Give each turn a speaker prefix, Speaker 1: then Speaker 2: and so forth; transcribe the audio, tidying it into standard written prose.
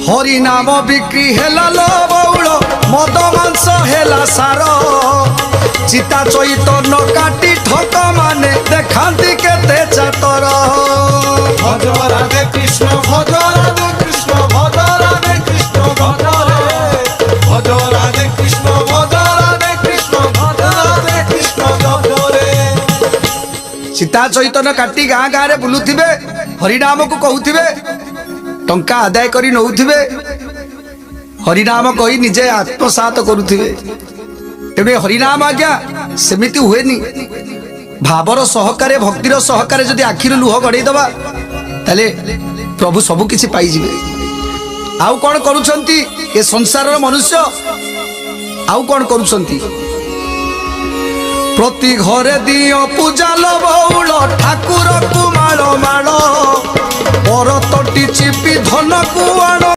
Speaker 1: हरि नाम बिक्री हेला लो बौल मद मांस हेला सार चिता चैतन्य काटी ठक माने देखांती केते चातर
Speaker 2: भज राधे कृष्ण भज राधे कृष्ण भज राधे कृष्ण भज भज राधे कृष्ण भज राधे कृष्ण भज राधे कृष्ण भज रे।
Speaker 1: चिता चैतन्य काटी गाँ गाँ रे बुलुथिबे हरिनाम को कहूथिबे टंका आदाय करी नौथिबे हरिनाम कही निजे आत्मसात करुथिबे तेणु हरिनाम आज्ञा सेमिति हुएनी भावर सहकारे भक्तिर सहकारे जदि आखिर लुह गड़े दबा ताले प्रभु सबु किछि पाई जिवे। आउ कोन करूछंती ए संसार मनुष्य आउ कोन करूछंती प्रति घरे दियो पूजा लो बौल ठाकुर को मालो मालो पर तटी चिपी धन को आण।